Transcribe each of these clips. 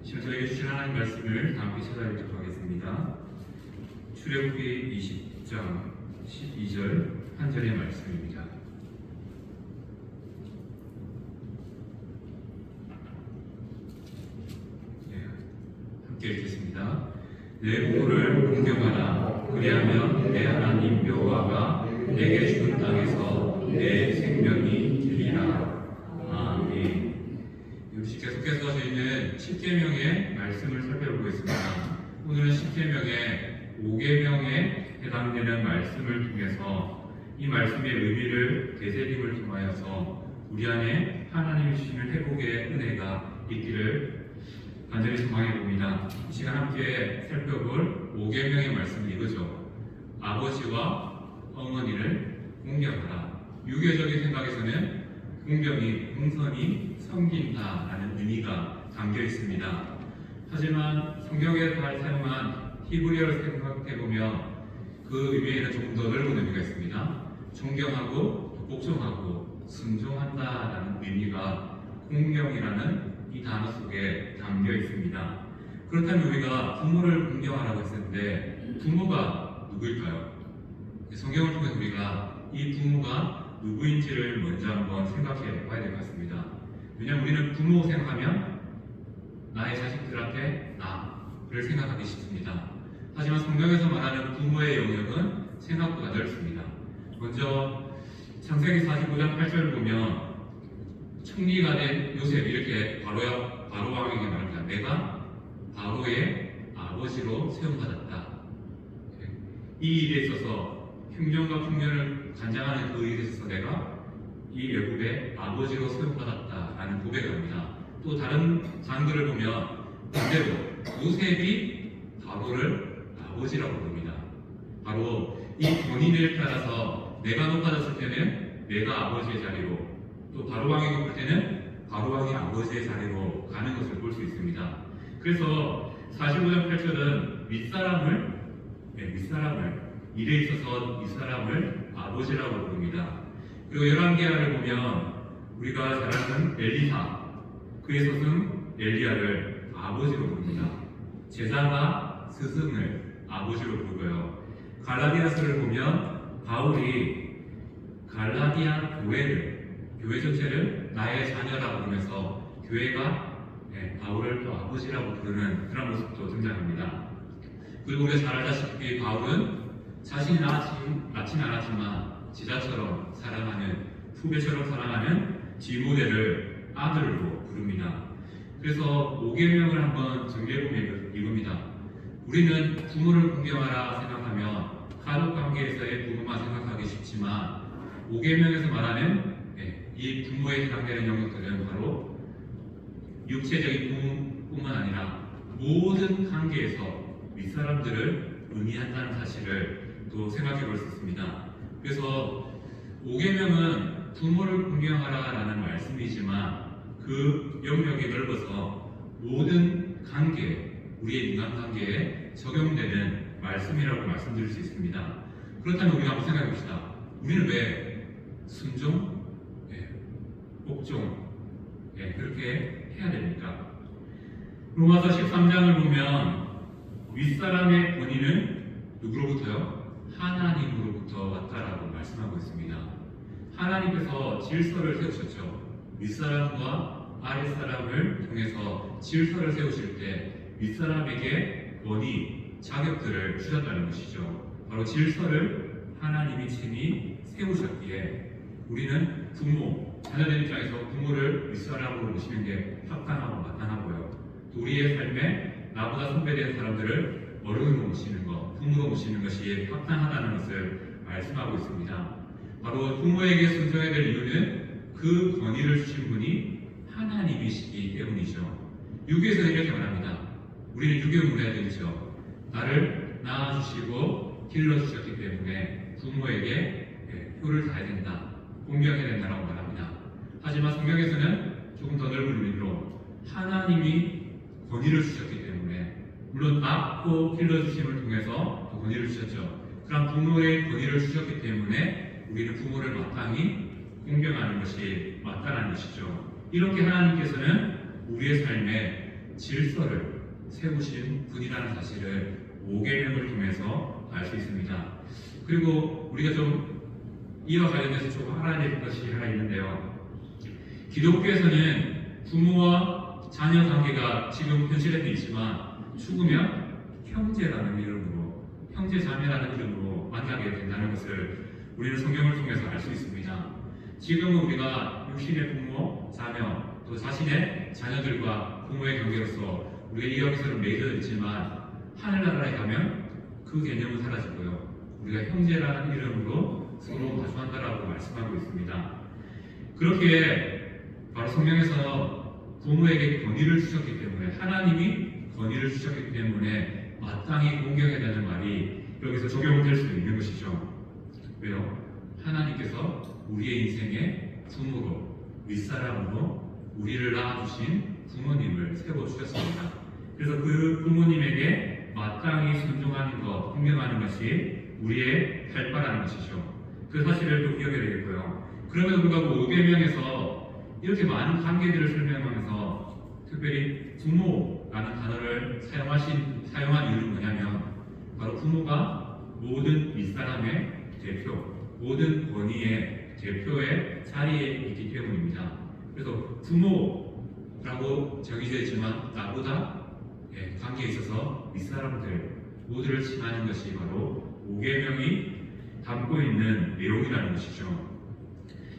저에게 주신 하나님 말씀을 다 함께 찾아뵙도록 하겠습니다. 출애굽기 20장 12절 한 절의 말씀입니다. 함께 읽겠습니다. 내 부모를 공경하라. 그리하면 내 하나님 여호와가 내게 주는 땅에서 내 생명이 되리라. 아멘. 역시 계속해서 저희는 10계명의 말씀을 살펴보고 있습니다. 오늘은 10계명의 5계명에 해당되는 말씀을 통해서 이 말씀의 의미를 되새김을 통하여서 우리 안에 하나님이 주시는 회복의 은혜가 있기를 간절히 소망해 봅니다. 이 시간 함께 살펴볼 5계명의 말씀이 이거죠. 아버지와 어머니를 공경하라. 유교적인 생각에서는 공경이 공선이 섬긴다라는 의미가 담겨 있습니다. 하지만 성경에 사용한 히브리어를 생각해보면 그 의미에는 조금 더 넓은 의미가 있습니다. 존경하고 복종하고 순종한다라는 의미가 공경이라는 이 단어 속에 담겨 있습니다. 그렇다면 우리가 부모를 공경하라고 했었는데 부모가 누구일까요? 성경을 통해 우리가 이 부모가 누구인지를 먼저 한번 생각해 봐야 될 것 같습니다. 왜냐하면 우리는 부모 생각하면 나의 자식들한테 나를 생각하기 쉽습니다. 하지만 성경에서 말하는 부모의 영역은 생각보다 넓습니다. 먼저 창세기 45장 8절을 보면 총리가 된 요셉이 이렇게 바로 왕에게 말합니다. 내가 바로의 아버지로 세움받았다. 이 일에 있어서 흉년과 풍년을 간장하는 그 일에 있어서 내가 이 애굽의 아버지로 세움받았다라는 고백을 합니다. 또 다른 장들을 보면 반대로 요셉이 바로를 아버지라고 부릅니다. 바로 이 본인에 따라서 내가 높아졌을 때는 내가 아버지의 자리로, 또 바로왕이 높을 때는 바로왕이 아버지의 자리로 가는 것을 볼 수 있습니다. 그래서 45장 8절은 윗사람을 일에 있어서 윗사람을 아버지라고 부릅니다. 그리고 열왕기하를 보면 우리가 잘 아는 엘리사, 그의 스승 엘리야를 아버지로 부릅니다. 제자가 스승을 아버지로 부르고요. 갈라디아서를 보면 바울이 갈라디아 교회 전체를 나의 자녀라고 부르면서 교회가 바울을 또 아버지라고 부르는 그런 모습도 등장합니다. 그리고 우리가 잘 알다시피 바울은 자신이 낳지는 않았지만 제자처럼 사랑하는, 후배처럼 사랑하는 디모데를 아들로 부릅니다. 그래서 5계명을 한번 정리해보면 이겁니다. 우리는 부모를 공경하라 생각하면 가족관계에서의 부모만 생각하기 쉽지만 5계명에서 말하는 이 부모에 해당되는 영역들은 바로 육체적인 부모뿐만 아니라 모든 관계에서 윗사람들을 의미한다는 사실을 또 생각해 볼 수 있습니다. 그래서 5계명은 부모를 공경하라라는 말씀이지만 그 영역이 넓어서 모든 관계, 우리의 인간관계에 적용되는 말씀이라고 말씀드릴 수 있습니다. 그렇다면 우리가 한번 생각해 봅시다. 우리는 왜 순종, 복종 그렇게 해야 됩니까? 로마서 13장을 보면 윗사람의 본인은 누구로부터요? 하나님으로부터 왔다라고 말씀하고 있습니다. 하나님께서 질서를 세우셨죠. 윗사람과 아랫사람을 통해서 질서를 세우실 때 윗사람에게 권위, 자격들을 주셨다는 것이죠. 바로 질서를 하나님이 친히 세우셨기에 우리는 부모, 자녀된 입장에서 부모를 윗사람으로 모시는 게 합당하고 마땅하고요. 또 우리의 삶에 나보다 선배된 사람들을 어른으로 모시는 것, 부모로 모시는 것이 합당하다는 것을 말씀하고 있습니다. 바로 부모에게 순종해야 될 이유는 그 권위를 주신 분이 하나님이시기 때문이죠. 유교에서는 이렇게 말합니다. 우리는 유교를 해야 되죠. 나를 낳아주시고 길러주셨기 때문에 부모에게 효를 다해야 된다, 공경해야 된다고 말합니다. 하지만 성경에서는 조금 더 넓은 의미로 하나님이 권위를 주셨기 때문에, 물론 낳고 길러주심을 통해서 그 권위를 주셨죠. 그럼 부모의 권위를 주셨기 때문에 우리는 부모를 마땅히 공경하는 것이 마땅한 것이죠. 이렇게 하나님께서는 우리의 삶에 질서를 세우신 분이라는 사실을 5계명을 통해서 알 수 있습니다. 그리고 우리가 좀 이와 관련해서 좀 알아야 될 것이 하나 있는데요. 기독교에서는 부모와 자녀 관계가 지금 현실에도 있지만 죽으면 형제라는 이름으로, 형제 자매라는 이름으로 만나게 된다는 것을 우리는 성경을 통해서 알 수 있습니다. 지금은 우리가 육신의 부모, 자녀, 또 자신의 자녀들과 부모의 관계로서 우리가 이 여기서는 맺어져 있지만 하늘나라에 가면 그 개념은 사라지고요. 우리가 형제라는 이름으로 서로 마주한다라고 말씀하고 있습니다. 그렇게 바로 성경에서 부모에게 권위를 주셨기 때문에, 하나님이 권위를 주셨기 때문에 마땅히 공경해야 되는 말이 여기서 적용될 수 있는 것이죠. 왜요? 하나님께서 우리의 인생의 부모로, 윗사람으로 우리를 낳아주신 부모님을 세워주셨습니다. 그래서 그 부모님에게 마땅히 순종하는 것, 공경하는 것이 우리의 할 바라는 것이죠. 그 사실을 또 기억해야 되겠고요. 그럼에도 불구하고 5계명에서 이렇게 많은 관계들을 설명하면서 특별히 부모라는 단어를 사용한 이유는 뭐냐면, 바로 부모가 모든 윗사람의 대표, 모든 권위의 대표의 자리에 있기 때문입니다. 그래서 부모라고 정의되어 있지만 나보다 관계에 있어서 윗사람들 모두를 칭하는 것이 바로 5계명이 담고 있는 내용이라는 것이죠.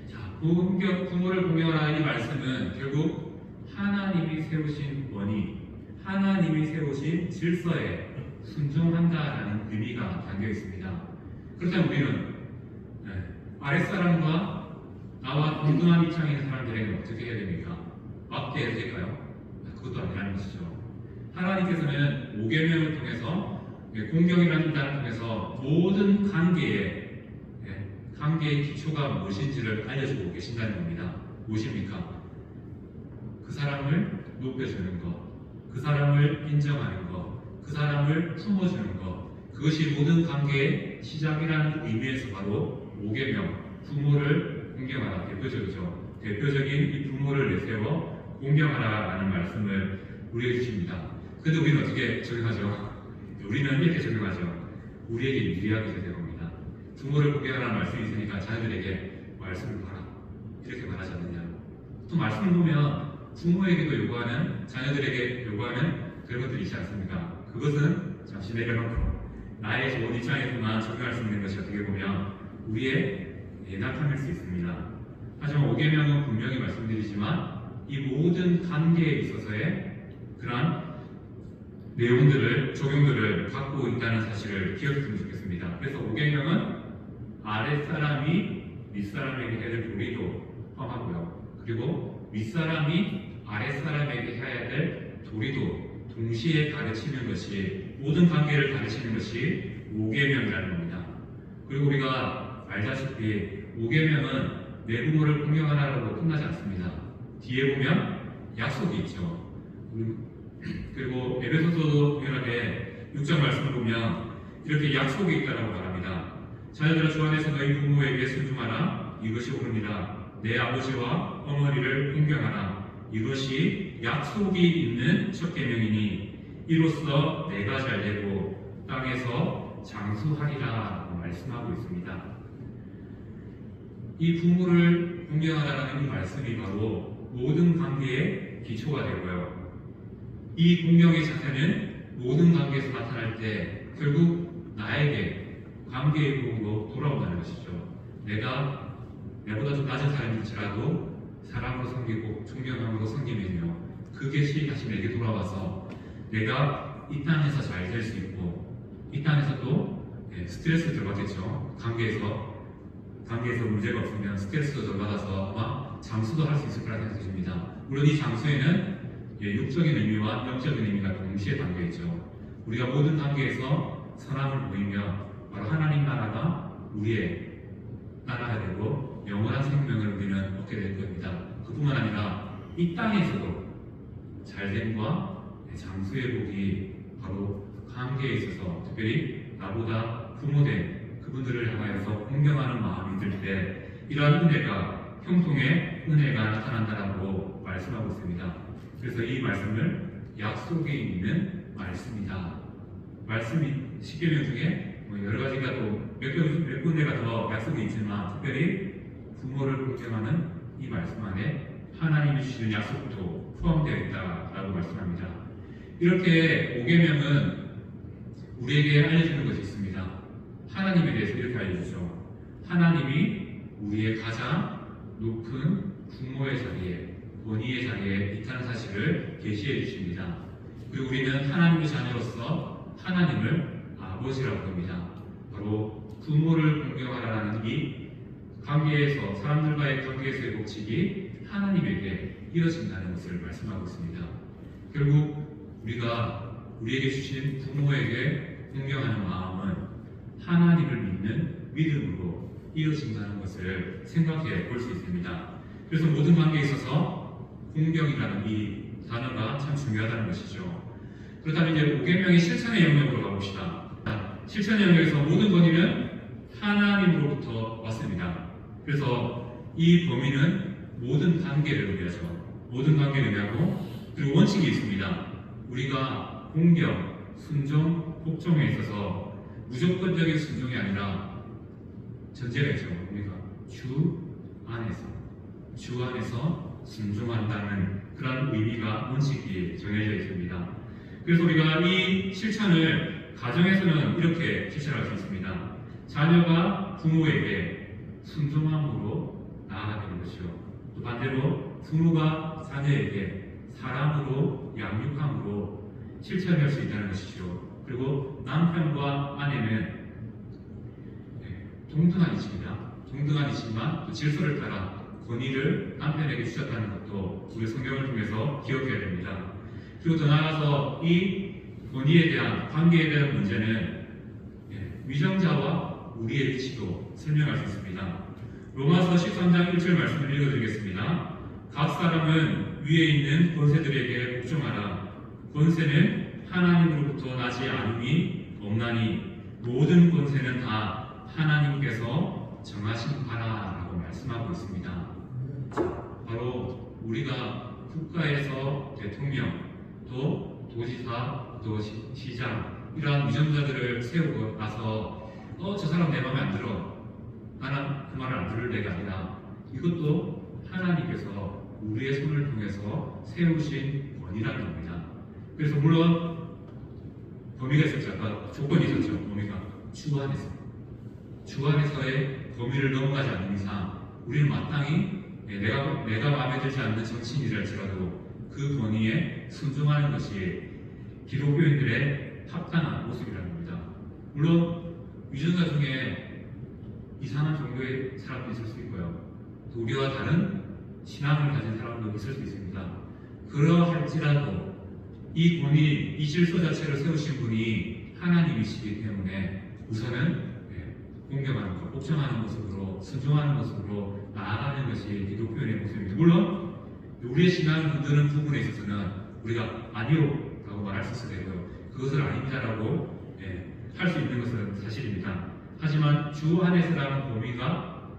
자, 부모를 공경하라 이 말씀은 결국 하나님이 세우신 권위, 하나님이 세우신 질서에 순종한다라는 의미가 담겨 있습니다. 그렇다면 우리는 아랫사람과 나와 동등한 입장에 있는 사람들에게 어떻게 해야 됩니까? 막대해야 될까요? 그것도 아니라는 것이죠. 하나님께서는 5계명을 통해서 공경이라는 단어를 통해서 모든 관계의 기초가 무엇인지를 알려주고 계신다는 겁니다. 무엇입니까? 그 사람을 높여주는 것, 그 사람을 인정하는 것, 그 사람을 품어주는 것, 그것이 모든 관계의 시작이라는 의미에서 바로 5계명, 부모를 공경하라, 대표적이죠. 대표적인 이 부모를 내세워 공경하라라는 말씀을 우리에게 주십니다. 근데 우리는 어떻게 적용하죠? 우리는 이렇게 적용하죠. 우리에게 유리하게 적용합니다. 부모를 공경하라는 말씀이 있으니까 자녀들에게 말씀을 봐라, 이렇게 말하지 않느냐. 또 말씀을 보면 부모에게도 요구하는, 자녀들에게 요구하는 그런 것들이 있지 않습니까? 그것은 잠시 내려놓고 나의 좋은 입장에서만 적용할 수 있는 것이 어떻게 보면 우리의 연약함일 수 있습니다. 하지만 5계명은 분명히 말씀드리지만 이 모든 관계에 있어서의 그러한 내용들을, 적용들을 갖고 있다는 사실을 기억했으면 좋겠습니다. 그래서 5계명은 아랫사람이 윗사람에게 해야 될 도리도 포함하고요. 그리고 윗사람이 아랫사람에게 해야 될 도리도 동시에 가르치는 것이, 모든 관계를 가르치는 것이 5계명이라는 겁니다. 그리고 우리가 알다시피 5계명은 내 부모를 공경하라고 끝나지 않습니다. 뒤에 보면 약속이 있죠. 그리고 에베소서도 동일하게 6장 말씀을 보면 이렇게 약속이 있다라고 말합니다. 자녀들아 주 안에서 너희 부모에게 순종하라. 이것이 옳으니라. 내 아버지와 어머니를 공경하라. 이것이 약속이 있는 첫 계명이니 이로써 내가 잘되고 땅에서 장수하리라 말씀하고 있습니다. 이 부모를 공경하라는 이 말씀이 바로 모든 관계의 기초가 되고요. 이 공경의 자세는 모든 관계에서 나타날 때 결국 나에게 관계의 부분으로 돌아온다는 것이죠. 내가 내보다 좀 낮은 사람일지라도 사랑으로 섬기고 존경함으로 섬기면요, 그것이 다시 내게 돌아와서 내가 이 땅에서 잘 될 수 있고, 이 땅에서 또 스트레스를 덜 받겠죠. 관계에서 문제가 없으면 스트레스도 덜 받아서 아마 장수도 할 수 있을 거라는 생각이 듭니다. 물론 이 장수에는 육적인 의미와 영적인 의미가 동시에 담겨 있죠. 우리가 모든 관계에서 선함을 보이며 바로 하나님 나라가 우리의 나라가 되고 영원한 생명을 우리는 얻게 될 겁니다. 그뿐만 아니라 이 땅에서도 잘됨과 장수의 복이 바로 관계에 있어서, 특별히 나보다 부모된 그분들을 향하여서 공경하는 마음이 들 때 이러한 은혜가, 형통의 은혜가 나타난다라고 말씀하고 있습니다. 그래서 이 말씀을 약속이 있는 말씀이다. 말씀이 십계명 중에 여러 가지가 또 몇 군데가 더 약속이 있지만 특별히 부모를 공경하는 이 말씀 안에 하나님이 주시는 약속도 포함되어 있다라고 말씀합니다. 이렇게 5계명은 우리에게 알려주는 것이 있습니다. 하나님에 대해서 이렇게 알려주죠. 하나님이 우리의 가장 높은 부모의 자리에, 권위의 자리에 있다는 사실을 계시해 주십니다. 그리고 우리는 하나님의 자녀로서 하나님을 아버지라고 합니다. 바로 부모를 공경하라는 이 관계에서, 사람들과의 관계에서의 법칙이 하나님에게 이어진다는 것을 말씀하고 있습니다. 결국 우리에게 주신 부모에게 공경하는 마음은 하나님을 믿는 믿음으로 이어진다는 것을 생각해 볼 수 있습니다. 그래서 모든 관계에 있어서 공경이라는 이 단어가 참 중요하다는 것이죠. 그렇다면 이제 5계명의 실천의 영역으로 가봅시다. 실천의 영역에서 모든 권위는 하나님으로부터 왔습니다. 그래서 이 범위는 모든 관계를 의미하죠. 모든 관계를 의미하고, 그리고 원칙이 있습니다. 우리가 공경, 순종, 복종에 있어서 무조건적인 순종이 아니라 전제가 있죠. 우리가 주 안에서 순종한다는 그런 의미가 원칙이 정해져 있습니다. 그래서 우리가 이 실천을 가정에서는 이렇게 실천할 수 있습니다. 자녀가 부모에게 순종함으로 나아가는 것이요. 또 반대로 부모가 자녀에게 사랑으로 양육함으로 실천할 수 있다는 것이죠. 그리고 남편과 아내는 동등한 이치입니다. 동등한 이치지만 또 질서를 따라 권위를 남편에게 주셨다는 것도 우리 성경을 통해서 기억해야 됩니다. 그리고 더 나아가서 이 권위에 대한, 관계에 대한 문제는 위정자와 우리의 위치도 설명할 수 있습니다. 로마서 13장 1절 말씀을 읽어드리겠습니다. 각 사람은 위에 있는 권세들에게 복종하라. 권세는 하나님으로부터 나지 않음이 없나니 모든 권세는 다 하나님께서 정하신 바라라고 말씀하고 있습니다. 바로 우리가 국가에서 대통령, 또 도지사, 또 시장 이러한 위정자들을 세우고 나서 저 사람 내 마음에 안 들어, 나는 그 말을 안 들을 내가 아니라, 이것도 하나님께서 우리의 손을 통해서 세우신 권위라는 겁니다. 그래서 물론 범위가 있었죠. 아까 조건이 있었죠. 범위가 주 안에서의 범위를 넘어가지 않는 이상 우리는 마땅히 내가 마음에 들지 않는 정치인이랄지라도 그 권위에 순종하는 것이 기독교인들의 합당한 모습이라는 겁니다. 물론 위정자 중에 이상한 종교의 사람도 있을 수 있고요. 또 우리와 다른 신앙을 가진 사람도 있을 수 있습니다. 그러할지라도 이 권위, 이 질서 자체를 세우신 분이 하나님이시기 때문에 우선은 공경하는 것, 복종하는 모습으로, 순종하는 모습으로 나아가는 것이 기독교인의 모습입니다. 물론 우리의 신앙을 흔드는 부분에 있어서는 우리가 아니요 라고 말할 수 있어야 되고요. 그것을 아닙니다라고 할 수 있는 것은 사실입니다. 하지만 주 안에서라는 범위가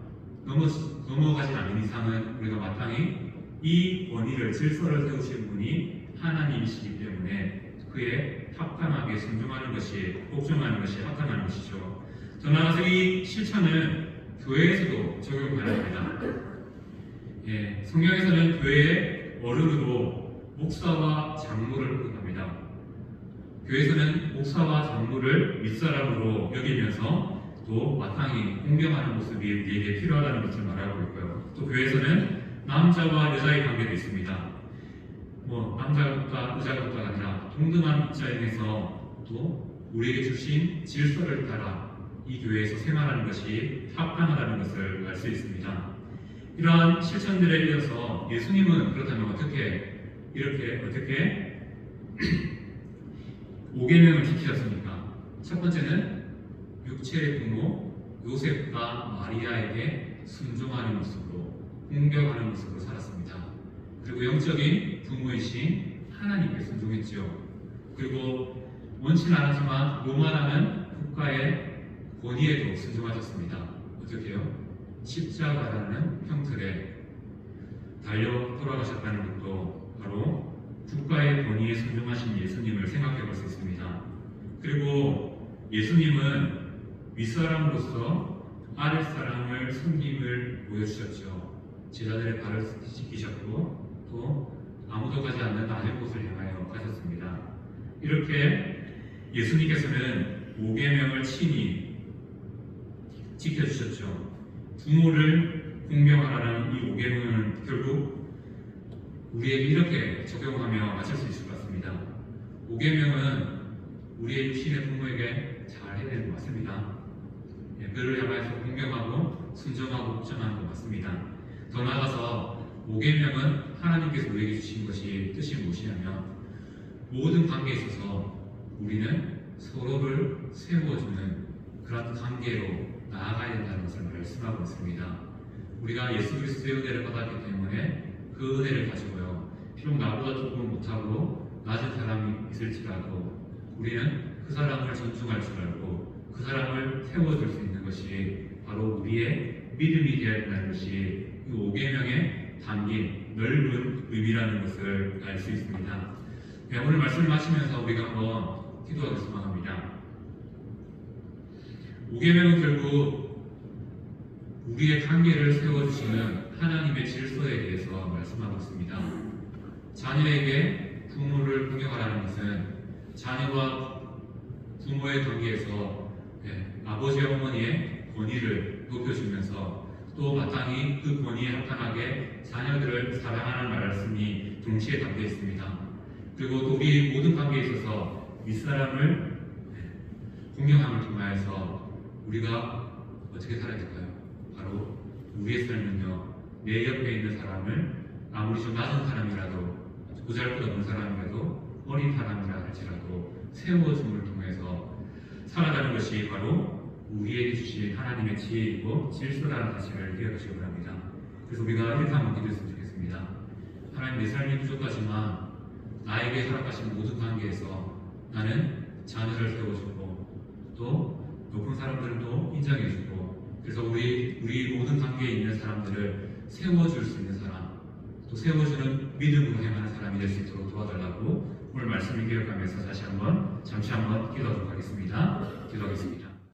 넘어가지 않는 이상은 우리가 마땅히 이 권위를, 질서를 세우신 분이 하나님이시기 때문에 그에 합당하게 순종하는 것이, 복종하는 것이 합당한 것이죠. 더 나아가서 이 실천은 교회에서도 적용 가능합니다. 성경에서는 교회의 어른으로 목사와 장로를 언급합니다. 교회에서는 목사와 장로를 윗사람으로 여기면서 또 마땅히 공경하는 모습이 우리에게 필요하다는 것을 말하고 있고요. 또 교회에서는 남자와 여자의 관계도 있습니다. 남자가 여자가 아니라 동등한 입장에서 또 우리에게 주신 질서를 따라 이 교회에서 생활하는 것이 합당하다는 것을 알 수 있습니다. 이러한 실천들에 이어서 예수님은 그렇다면 어떻게 5계명을 지키셨습니까? 첫 번째는 육체의 부모 요셉과 마리아에게 순종하는 모습으로, 공경하는 모습으로 살았습니다. 그리고 영적인 부모이신 하나님께 순종했지요. 그리고 원치는 않았지만 로마라는 국가의 권위에도 순종하셨습니다. 어떻게 해요? 십자가라는 형틀에 달려 돌아가셨다는 것도 바로 국가의 권위에 순종하신 예수님을 생각해 볼 수 있습니다. 그리고 예수님은 윗사람으로서 아랫사람을 섬김을 보여주셨죠. 제자들의 발을 씻기셨고 또 아무도 가지 않는 낮은 곳을 향하여 가셨습니다. 이렇게 예수님께서는 5계명을 친히 지켜주셨죠. 부모를 공경하라는 이 5계명은 결국 우리에게 이렇게 적용하며 맞출 수 있을 것 같습니다. 5계명은 우리의 육신의 부모에게 잘 해야 되는 것 같습니다. 그를 향해서 공경하고 순종하고 복종하는 것 같습니다. 더 나아가서 5계명은 하나님께서 우리에게 주신 것이 뜻이 무엇이냐면 모든 관계에 있어서 우리는 서로를 세워주는 그런 관계로 나아가야 된다는 것을 말씀하고 있습니다. 우리가 예수 그리스도의 은혜를 받았기 때문에 그 은혜를 가지고요, 비록 나보다 조금 못하고 낮은 사람이 있을지라도 우리는 그 사람을 존중할 줄 알고 그 사람을 세워줄 수 있는 것이 바로 우리의 믿음이 되어야 된다는 것이 이 5계명에 담긴 넓은 의미라는 것을 알 수 있습니다. 오늘 말씀을 마치면서 우리가 한번 기도하기 소망합니다. 5계명은 결국 우리의 관계를 세워주시는 하나님의 질서에 대해서 말씀하고 있습니다. 자녀에게 부모를 공경하라는 것은 자녀와 부모의 관계에서 아버지 어머니의 권위를 높여주면서 또 마땅히 그 권위에 합당하게 자녀들을 사랑하는 말씀이 동시에 담겨 있습니다. 그리고 또 우리 모든 관계에 있어서 윗사람을 공경함을 통하여서 우리가 어떻게 살아야 될까요? 바로 우리의 삶은요, 내 옆에 있는 사람을 아무리 좀 낮은 사람이라도 보잘것없는 사람이라도 어린 사람이라 할지라도 세워줌을 통해서 살아가는 것이 바로 우리에게 주신 하나님의 지혜이고 질서라는 사실을 기억하시기 바랍니다. 그래서 우리가 이렇게 한번 기도했으면 좋겠습니다. 하나님, 내 삶이 부족하지만 나에게 허락하신 모든 관계에서 나는 자녀를 세워주고 또 높은 사람들은 또 인정해주고, 그래서 우리 모든 관계에 있는 사람들을 세워줄 수 있는 사람, 또 세워주는 믿음으로 행하는 사람이 될 수 있도록 도와달라고 오늘 말씀을 기억하면서 잠시 한번 기도하도록 하겠습니다. 기도하겠습니다.